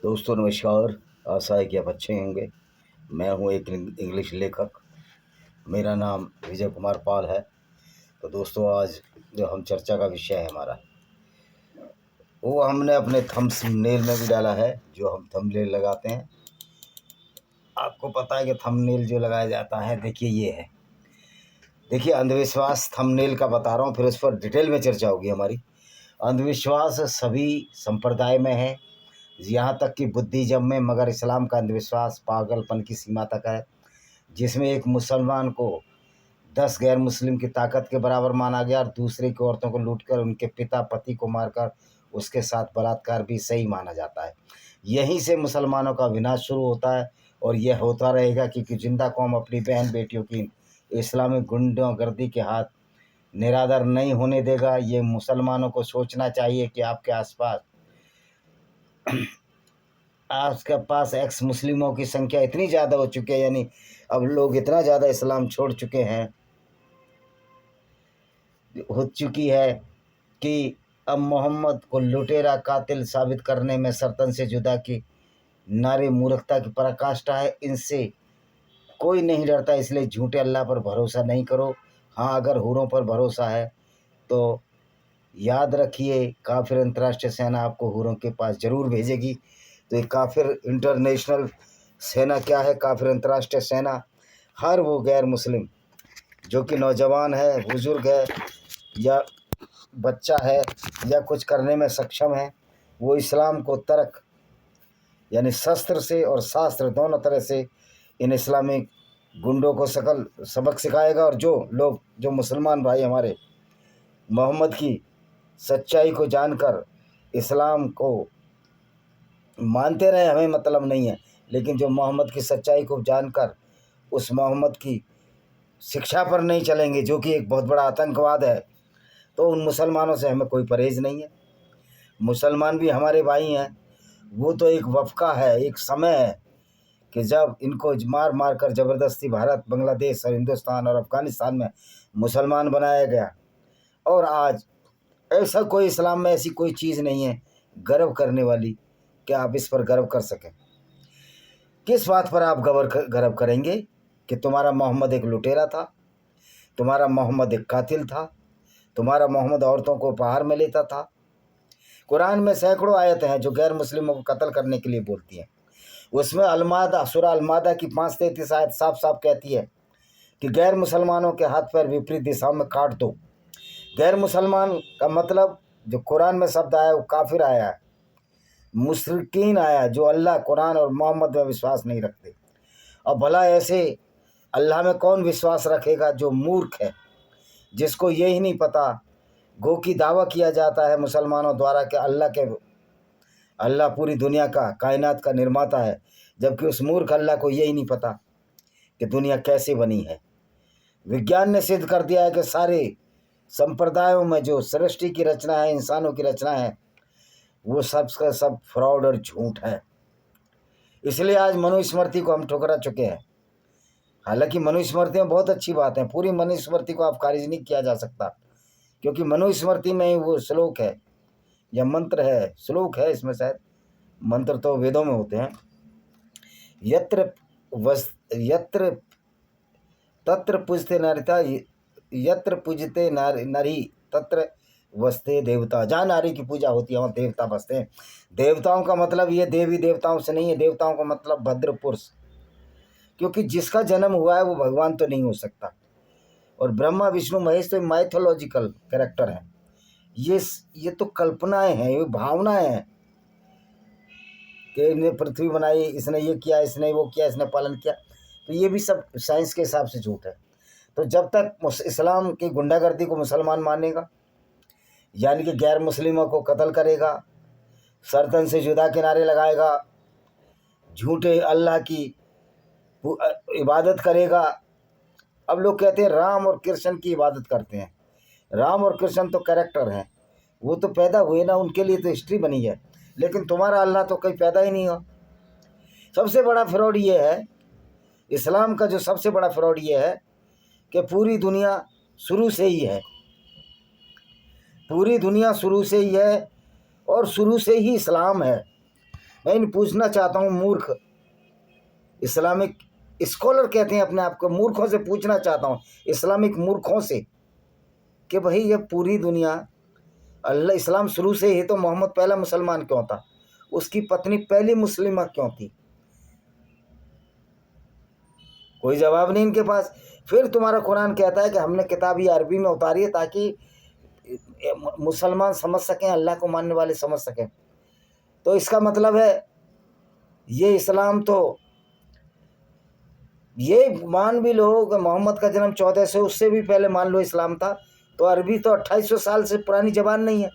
दोस्तों नमस्कार। आशा है कि आप अच्छे होंगे। मैं हूं एक इंग्लिश लेखक। मेरा नाम विजय कुमार पाल है। तो दोस्तों आज जो हम चर्चा का विषय है हमारा, वो हमने अपने थंबनेल में भी डाला है। जो हम थंबनेल लगाते हैं, आपको पता है कि थंबनेल जो लगाया जाता है, देखिए ये है। देखिए अंधविश्वास थंबनेल का बता रहा हूँ, फिर उस पर डिटेल में चर्चा होगी हमारी। अंधविश्वास सभी संप्रदाय में है, यहाँ तक कि बुद्धिज्म में, मगर इस्लाम का अंधविश्वास पागलपन की सीमा तक है, जिसमें एक मुसलमान को 10 गैर मुस्लिम की ताकत के बराबर माना गया और दूसरे की औरतों को लूटकर उनके पिता पति को मारकर उसके साथ बलात्कार भी सही माना जाता है। यहीं से मुसलमानों का विनाश शुरू होता है और यह होता रहेगा, क्योंकि जिंदा कौम अपनी बहन बेटियों की इस्लामी गुंडागर्दी के हाथ निरादर नहीं होने देगा। ये मुसलमानों को सोचना चाहिए कि आपके आसपास आपके पास एक्स मुस्लिमों की संख्या इतनी ज़्यादा हो चुकी है, यानी अब लोग इतना ज़्यादा इस्लाम छोड़ चुके हैं, हो चुकी है कि अब मोहम्मद को लुटेरा कातिल साबित करने में सर्तन से जुदा की नारे मूर्खता की पराकाष्ठा है। इनसे कोई नहीं डरता, इसलिए झूठे अल्लाह पर भरोसा नहीं करो। हाँ, अगर हूरों पर भरोसा है तो याद रखिए, काफिर अंतर्राष्ट्रीय सेना आपको हूरों के पास ज़रूर भेजेगी। तो ये काफिर इंटरनेशनल सेना क्या है? काफिर अंतर्राष्ट्रीय सेना हर वो गैर मुस्लिम जो कि नौजवान है, बुजुर्ग है या बच्चा है या कुछ करने में सक्षम है, वो इस्लाम को तर्क यानी शस्त्र से और शास्त्र दोनों तरह से इन इस्लामिक गुंडों को सबक सिखाएगा। और जो मुसलमान भाई हमारे मोहम्मद की सच्चाई को जानकर इस्लाम को मानते रहे, हमें मतलब नहीं है, लेकिन जो मोहम्मद की सच्चाई को जानकर उस मोहम्मद की शिक्षा पर नहीं चलेंगे, जो कि एक बहुत बड़ा आतंकवाद है, तो उन मुसलमानों से हमें कोई परहेज नहीं है। मुसलमान भी हमारे भाई हैं। वो तो एक वफ़क़ा है, एक समय है कि जब इनको मार मार कर ज़बरदस्ती भारत, बांग्लादेश और हिंदुस्तान और अफ़गानिस्तान में मुसलमान बनाया गया। और आज ऐसा कोई इस्लाम में ऐसी कोई चीज़ नहीं है गर्व करने वाली कि आप इस पर गर्व कर सकें। किस बात पर आप गर्व करेंगे कि तुम्हारा मोहम्मद एक लुटेरा था, तुम्हारा मोहम्मद एक कातिल था, तुम्हारा मोहम्मद औरतों को उपहार में लेता था। कुरान में सैकड़ों आयतें हैं जो गैर मुस्लिमों को कत्ल करने के लिए बोलती हैं। उसमें अलमादा सूरा अलमादा की 5:33 आयत साफ साफ कहती है कि गैर मुसलमानों के हाथ पैर विपरीत दिशाओं में काट दो। गैर मुसलमान का मतलब जो कुरान में शब्द आया वो काफिर आया है, मुशरिकीन आया, जो अल्लाह, कुरान और मोहम्मद में विश्वास नहीं रखते। और भला ऐसे अल्लाह में कौन विश्वास रखेगा जो मूर्ख है, जिसको यही नहीं पता। गो की दावा किया जाता है मुसलमानों द्वारा कि अल्लाह पूरी दुनिया का, कायनात का निर्माता है, जबकि उस मूर्ख अल्लाह को यही नहीं पता कि दुनिया कैसे बनी है। विज्ञान ने सिद्ध कर दिया है कि सारे संप्रदायों में जो सृष्टि की रचना है, इंसानों की रचना है, वो सब का सब फ्रॉड और झूठ है। इसलिए आज मनुस्मृति को हम ठुकरा चुके हैं। हालांकि मनुस्मृति में बहुत अच्छी बात है, पूरी मनुस्मृति को आप खारिज नहीं किया जा सकता, क्योंकि मनुस्मृति में ही वो श्लोक है या मंत्र है, श्लोक है इसमें, शायद मंत्र तो वेदों में होते हैं। यत्र तत्र पूजते नारिता, यत्र पूजते नारी तत्र वसते देवता। जहाँ नारी की पूजा होती है वहाँ देवता बसते हैं। देवताओं का मतलब ये देवी देवताओं से नहीं है, देवताओं का मतलब भद्र पुरुष, क्योंकि जिसका जन्म हुआ है वो भगवान तो नहीं हो सकता। और ब्रह्मा विष्णु महेश तो माइथोलॉजिकल कैरेक्टर हैं। ये तो कल्पनाएं हैं, ये भावनाएं हैं कि इसने पृथ्वी बनाई, इसने ये किया, इसने वो किया, इसने पालन किया। तो ये भी सब साइंस के हिसाब से झूठ है। तो जब तक इस्लाम की गुंडागर्दी को मुसलमान मानेगा, यानी कि गैर मुस्लिमों को कत्ल करेगा, सर्तन से जुदा किनारे लगाएगा, झूठे अल्लाह की इबादत करेगा। अब लोग कहते हैं राम और कृष्ण की इबादत करते हैं। राम और कृष्ण तो कैरेक्टर हैं, वो तो पैदा हुए ना, उनके लिए तो हिस्ट्री बनी है, लेकिन तुम्हारा अल्लाह तो कहीं पैदा ही नहीं हो। सबसे बड़ा फ्रॉड ये है, इस्लाम का जो सबसे बड़ा फ्रॉड ये है कि पूरी दुनिया शुरू से ही है, पूरी दुनिया शुरू से ही है और शुरू से ही इस्लाम है। मैं इन पूछना चाहता हूँ, मूर्ख इस्लामिक स्कॉलर कहते हैं अपने आप को, मूर्खों से पूछना चाहता हूँ, इस्लामिक मूर्खों से, कि भाई ये पूरी दुनिया, अल्लाह इस्लाम शुरू से ही तो मोहम्मद पहला मुसलमान क्यों था? उसकी पत्नी पहली मुस्लिमा क्यों थी? कोई जवाब नहीं इनके पास। फिर तुम्हारा कुरान कहता है कि हमने किताब ये अरबी में उतारी है ताकि मुसलमान समझ सकें, अल्लाह को मानने वाले समझ सकें। तो इसका मतलब है ये इस्लाम तो, ये मान भी लो कि मोहम्मद का जन्म 1400, उससे भी पहले मान लो इस्लाम था, तो अरबी तो 2800 साल से पुरानी जबान नहीं है।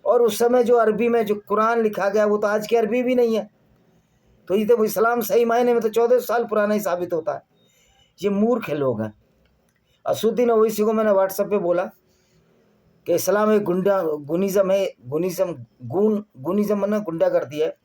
और उस समय जो अरबी में जो कुरान लिखा गया वो तो आज की अरबी भी नहीं है। तो ये तो इस्लाम सही मायने में तो 1400 साल पुराना ही साबित होता है। ये मूर्ख लोग हैं। असुद्दीन ओवैसी को मैंने व्हाट्सएप पे बोला कि इस्लाम एक गुनिज़म है, गुनिज़म ने गुंडागर्दी है।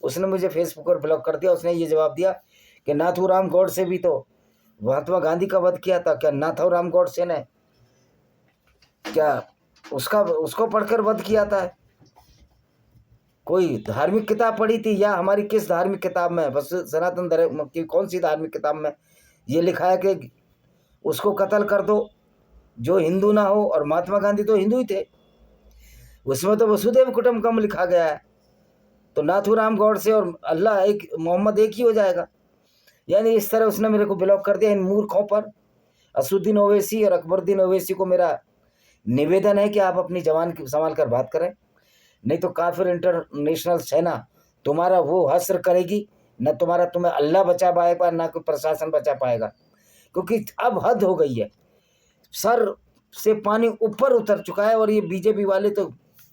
उसने मुझे फेसबुक पर ब्लॉक कर दिया। उसने ये जवाब दिया कि नाथूराम गॉडसे भी तो महात्मा गांधी का वध किया था, क्या नाथूराम गॉडसे ने क्या उसको पढ़कर वध किया था? कोई धार्मिक किताब पढ़ी थी या हमारी किस धार्मिक किताब में, बस सनातन धर्म की कौन सी धार्मिक किताब में ये लिखा है कि उसको कत्ल कर दो जो हिंदू ना हो? और महात्मा गांधी तो हिंदू ही थे, उसमें तो वसुदेव कुटुंबकम लिखा गया है। तो नाथूराम गॉडसे और अल्लाह एक, मोहम्मद एक ही हो जाएगा। यानी इस तरह उसने मेरे को ब्लॉक कर दिया। इन मूर्खों पर, असुद्दीन ओवैसी और अकबरुद्दीन ओवैसी को मेरा निवेदन है कि आप अपनी जबान संभाल कर बात करें, नहीं तो काफिर इंटरनेशनल सेना तुम्हारा वो हश्र करेगी, न तुम्हें अल्लाह बचा पाएगा, ना कोई प्रशासन बचा पाएगा। क्योंकि अब हद हो गई है, सर से पानी ऊपर उतर चुका है। और ये बीजेपी वाले तो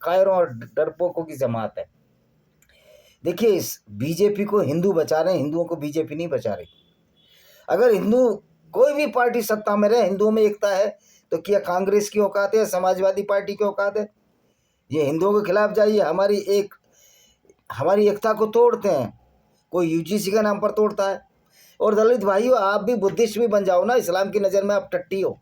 कायरों और डरपोकों की जमात है। देखिए, इस बीजेपी को हिंदू बचा रहे हैं, हिंदुओं को बीजेपी नहीं बचा रही। अगर हिंदू कोई भी पार्टी सत्ता में रहे, हिंदुओं में एकता है, तो क्या कांग्रेस की औकात है, समाजवादी पार्टी की औकात है? ये हिंदुओं के खिलाफ जाइए, हमारी एकता को तोड़ते हैं। कोई यूजीसी के नाम पर तोड़ता है। और दलित भाइयों, आप भी बुद्धिस्ट भी बन जाओ ना, इस्लाम की नज़र में आप टट्टी हो,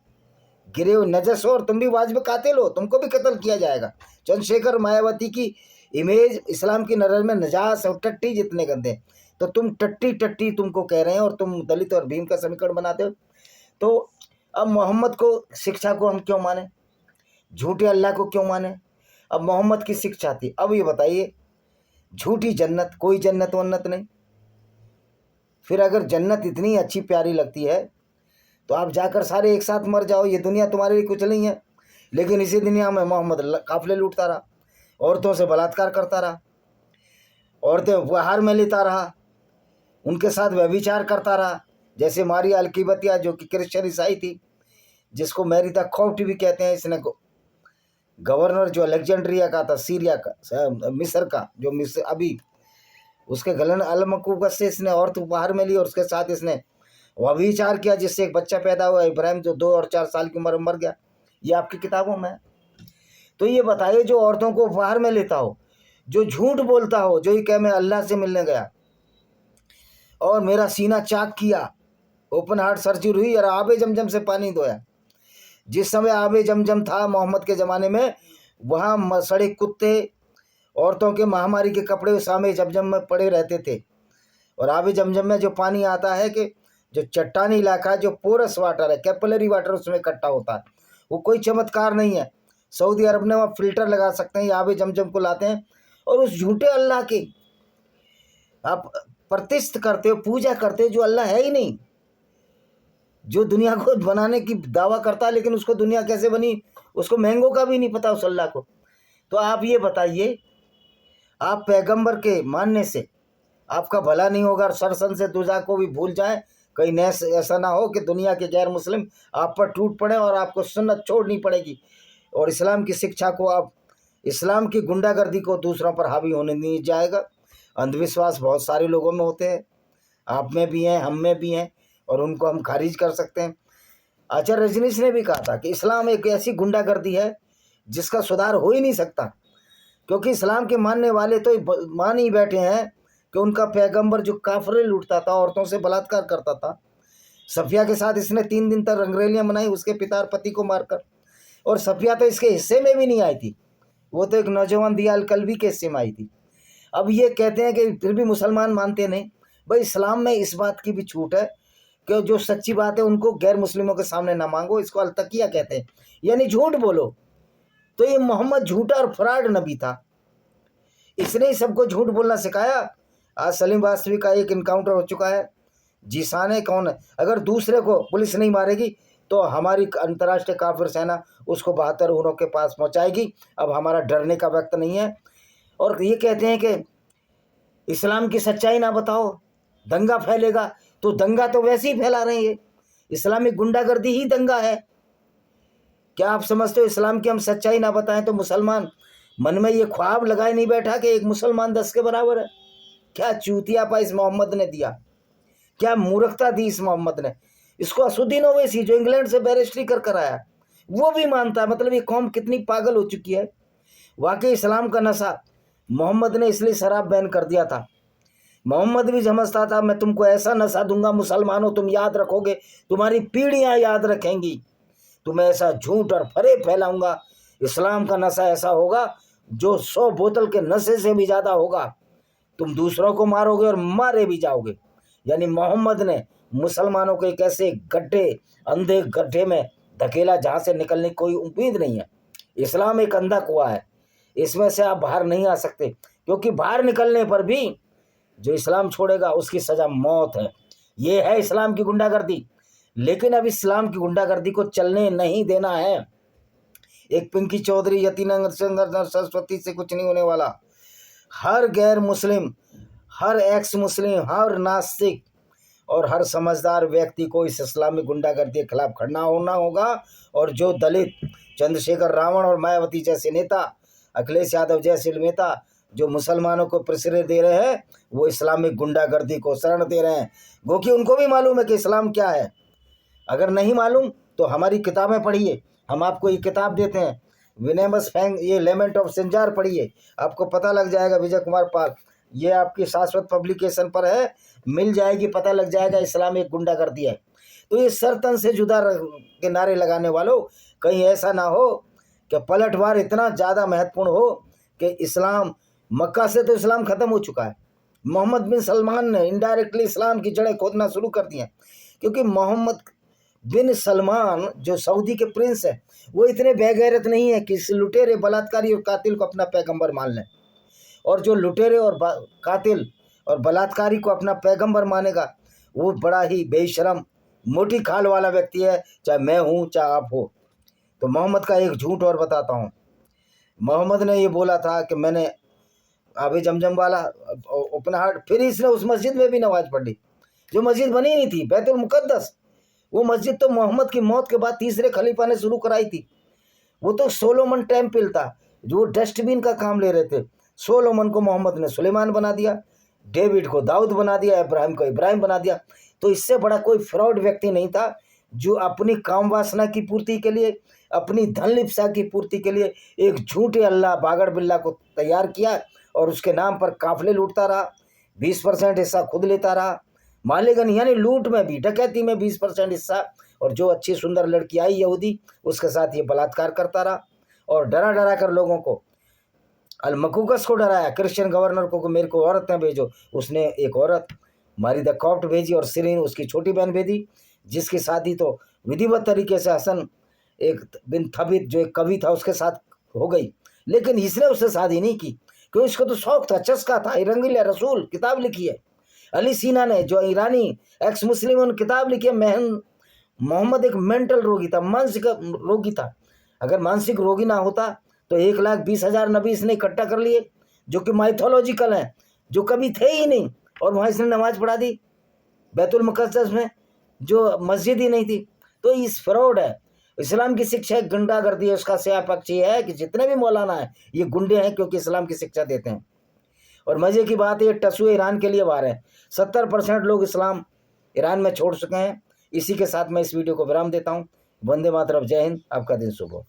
गिरे हो, नजस हो, और तुम भी वाजिब कातिल हो, तुमको भी कत्ल किया जाएगा। चंद्रशेखर मायावती की इमेज इस्लाम की नज़र में नजास और टट्टी जितने गंदे, तो तुम टट्टी तुमको कह रहे हैं, और तुम दलित और भीम का समीकरण बनाते हो। तो अब मोहम्मद को शिक्षा को हम क्यों माने? झूठे अल्लाह को क्यों माने? अब मोहम्मद की शिक्षा थी। अब ये बताइए, झूठी जन्नत, कोई जन्नत वन्नत नहीं। फिर अगर जन्नत इतनी अच्छी प्यारी लगती है तो आप जाकर सारे एक साथ मर जाओ, ये दुनिया तुम्हारे लिए कुछ नहीं है। लेकिन इसी दुनिया में मोहम्मद काफिले लूटता रहा, औरतों से बलात्कार करता रहा, औरतें उपहार में लेता रहा, उनके साथ व्यभिचार करता रहा। जैसे मारिया अलकीबतिया, जो कि क्रिश्चियन ईसाई थी, जिसको मैरिता खोफ्ट भी कहते हैं, इसने गवर्नर जो अलेक्जेंड्रिया का था, सीरिया का, मिस्र का, जो मिस्र अभी, उसके गलन अलमकूबत से इसने औरत उपहार में ली, और उसके साथ इसने व्यभिचार किया, जिससे एक बच्चा पैदा हुआ, इब्राहिम, जो 2 और 4 साल की उम्र में मर गया। ये आपकी किताबों में। तो ये बताइए, जो औरतों को उपहार में लेता हो, जो झूठ बोलता हो, जो ये कहे मैं अल्लाह से मिलने गया और मेरा सीना चाक किया, ओपन हार्ट सर्जरी हुई और आबे जमजम से पानी धोया। जिस समय आबे जमजम था मोहम्मद के ज़माने में, वहाँ सड़े कुत्ते, औरतों के महामारी के कपड़े उस आबे जमजम में पड़े रहते थे। और आबे जमजम में जो पानी आता है, कि जो चट्टानी इलाका है, जो पोरस वाटर है, कैपिलरी वाटर उसमें इकट्ठा होता है, वो कोई चमत्कार नहीं है। सऊदी अरब ने वहाँ फिल्टर लगा सकते हैं, ये आबे जमजम को लाते हैं, और उस झूठे अल्लाह की आप प्रतिष्ठित करते हो, पूजा करते हो, जो अल्लाह है ही नहीं, जो दुनिया को बनाने की दावा करता है, लेकिन उसको दुनिया कैसे बनी उसको मैंगो का भी नहीं पता उस अल्लाह को। तो आप ये बताइए, आप पैगंबर के मानने से आपका भला नहीं होगा, और सरसन से दुजा को भी भूल जाएं, कहीं ऐसा ना हो कि दुनिया के गैर मुस्लिम आप पर टूट पड़े और आपको सुन्नत छोड़नी पड़ेगी, और इस्लाम की शिक्षा को, आप इस्लाम की गुंडागर्दी को दूसरों पर हावी होने नहीं जाएगा। अंधविश्वास बहुत सारे लोगों में होते हैं, आप में भी हैं, हम में भी हैं, और उनको हम खारिज कर सकते हैं। आचार्य रजनीश ने भी कहा था कि इस्लाम एक ऐसी गुंडागर्दी है जिसका सुधार हो ही नहीं सकता, क्योंकि इस्लाम के मानने वाले तो मान ही बैठे हैं कि उनका पैगंबर जो काफिरे लूटता था, औरतों से बलात्कार करता था, सफिया के साथ इसने 3 दिन तक रंगरेलियाँ मनाई, उसके पिता और पति को मारकर। और सफिया तो इसके हिस्से में भी नहीं आई थी, वो तो एक नौजवान दियाल कल्बी के हिस्से में आई थी। अब ये कहते हैं कि फिर भी मुसलमान मानते नहीं। भाई इस्लाम में इस बात की भी छूट है कि जो सच्ची बात है उनको गैर मुस्लिमों के सामने ना मांगो, इसको अलतकिया कहते हैं, यानी झूठ बोलो। तो ये मोहम्मद झूठा और फ्रॉड नबी था, इसने ही सबको झूठ बोलना सिखाया। आज सलीम वास्तवी का एक इनकाउंटर हो चुका है, जिसाने कौन है, अगर दूसरे को पुलिस नहीं मारेगी तो हमारी अंतर्राष्ट्रीय काफिर सेना उसको 72 उनों के पास पहुंचाएगी। अब हमारा डरने का वक्त नहीं है। और ये कहते हैं कि इस्लाम की सच्चाई ना बताओ दंगा फैलेगा, तो दंगा तो वैसे ही फैला रहे हैं, इस्लामिक गुंडागर्दी ही दंगा है। क्या आप समझते हो इस्लाम की हम सच्चाई ना बताएं तो मुसलमान मन में ये ख्वाब लगाए नहीं बैठा कि एक मुसलमान 10 के बराबर है? क्या चूतियापा इस मोहम्मद ने दिया, क्या मूर्खता दी इस मोहम्मद ने। इसको असुद्दीन ओवैसी जो इंग्लैंड से बैरिस्ट्री कर आया वो भी मानता है। मतलब ये कौम कितनी पागल हो चुकी है। वाकई इस्लाम का नशा मोहम्मद ने इसलिए शराब बैन कर दिया था। मोहम्मद भी समझता था मैं तुमको ऐसा नशा दूंगा मुसलमानों, तुम याद रखोगे, तुम्हारी पीढ़ियां याद रखेंगी, तुम्हें ऐसा झूठ और फरेब फैलाऊंगा। इस्लाम का नशा ऐसा होगा जो 100 बोतल के नशे से भी ज़्यादा होगा, तुम दूसरों को मारोगे और मारे भी जाओगे। यानी मोहम्मद ने मुसलमानों को एक ऐसे गड्ढे, अंधे गड्ढे में धकेला जहाँ से निकलने की कोई उम्मीद नहीं है। इस्लाम एक अंधा कुआं है, इसमें से आप बाहर नहीं आ सकते, क्योंकि बाहर निकलने पर भी जो इस्लाम छोड़ेगा उसकी सज़ा मौत है। ये है इस्लाम की गुंडागर्दी। लेकिन अब इस्लाम की गुंडागर्दी को चलने नहीं देना है। एक पिंकी चौधरी, यतीन सरस्वती से कुछ नहीं होने वाला। हर गैर मुस्लिम, हर एक्स मुस्लिम, हर नास्तिक और हर समझदार व्यक्ति को इस इस्लामिक गुंडागर्दी के खिलाफ खड़ना होना होगा। और जो दलित, चंद्रशेखर रावण और मायावती जैसे नेता, अखिलेश यादव जैसे नेता जो मुसलमानों को प्रश्रय दे रहे हैं, वो इस्लामिक गुंडागर्दी को शरण दे रहे हैं, क्योंकि उनको भी मालूम है कि इस्लाम क्या है। अगर नहीं मालूम तो हमारी किताबें पढ़िए, हम आपको ये किताब देते हैं, विनेमस फैंग, ये लेमेंट ऑफ सिंजार पढ़िए, आपको पता लग जाएगा। विजय कुमार पाल, ये आपकी शाश्वत पब्लिकेशन पर है, मिल जाएगी, पता लग जाएगा इस्लाम एक गुंडागर्दी है। तो ये सरतन से जुदा के नारे लगाने वालों, कहीं ऐसा ना हो कि पलटवार इतना ज़्यादा महत्वपूर्ण हो कि इस्लाम, मक्का से तो इस्लाम ख़त्म हो चुका है। मोहम्मद बिन सलमान ने इनडायरेक्टली इस्लाम की जड़ें खोदना शुरू कर दी हैं, क्योंकि मोहम्मद बिन सलमान जो सऊदी के प्रिंस है वो इतने बेगैरत नहीं है कि इस लुटेरे, बलात्कारी और कातिल को अपना पैगंबर मान लें। और जो लुटेरे और कातिल और बलात्कारी को अपना पैगंबर मानेगा वो बड़ा ही बेशरम, मोटी खाल वाला व्यक्ति है, चाहे मैं हूँ चाहे आप हो। तो मोहम्मद का एक झूठ और बताता हूँ। मोहम्मद ने ये बोला था कि मैंने अभी जमजम वाला उपनाहट, फिर इसने उस मस्जिद में भी नमाज पढ़ ली जो मस्जिद बनी नहीं थी, बैतुल मुकद्दस। वो मस्जिद तो मोहम्मद की मौत के बाद तीसरे खलीफा ने शुरू कराई थी। वो तो सोलोमन टेम्पल था, जो डस्टबिन का काम ले रहे थे। सोलोमन को मोहम्मद ने सुलेमान बना दिया, डेविड को दाऊद बना दिया, इब्राहिम को इब्राहिम बना दिया। तो इससे बड़ा कोई फ्रॉड व्यक्ति नहीं था जो अपनी काम वासना की पूर्ति के लिए, अपनी धन लिप्सा की पूर्ति के लिए एक झूठे अल्लाह बागड़ बिल्ला को तैयार किया और उसके नाम पर काफिले लूटता रहा, 20% हिस्सा खुद लेता रहा। मालेगन यानी लूट में भी, डकैती में 20% हिस्सा, और जो अच्छी सुंदर लड़की आई यहूदी उसके साथ ये बलात्कार करता रहा। और डरा डरा कर लोगों को, अलमकूकस को डराया, क्रिश्चियन गवर्नर को मेरे को औरतें भेजो, उसने एक औरत मारी द कॉप्ट भेजी और सिरीन उसकी छोटी बहन भेजी, जिसकी शादी तो विधिवत तरीके से हसन एक बिन थबित जो एक कवि था उसके साथ हो गई। लेकिन इसने उससे शादी नहीं की क्योंकि इसको तो शौक था, चस्का था। रंगीला रसूल किताब लिखी है अली सीना ने, जो ईरानी एक्स मुस्लिम, उन्होंने किताब लिखी है। मोहम्मद एक मेंटल रोगी था, मानसिक रोगी था। अगर मानसिक रोगी ना होता तो 1,20,000 नबी इसने इकट्ठा कर लिए जो कि माइथोलॉजिकल हैं, जो कभी थे ही नहीं, और वहाँ इसने नमाज पढ़ा दी बैतुल मुकद्दस में जो मस्जिद ही नहीं थी। तो इस फ्रॉड है। इस्लाम की शिक्षा एक गुंडागर्दी है, उसका सया पक्ष ये है कि जितने भी मौलाना हैं ये गुंडे हैं, क्योंकि इस्लाम की शिक्षा देते हैं। और मज़े की बात ये टसुए ईरान के लिए बाहर है, 70% लोग इस्लाम ईरान में छोड़ चुके हैं। इसी के साथ मैं इस वीडियो को विराम देता हूँ। वंदे मातरम, जय हिंद, आपका दिन शुभ हो।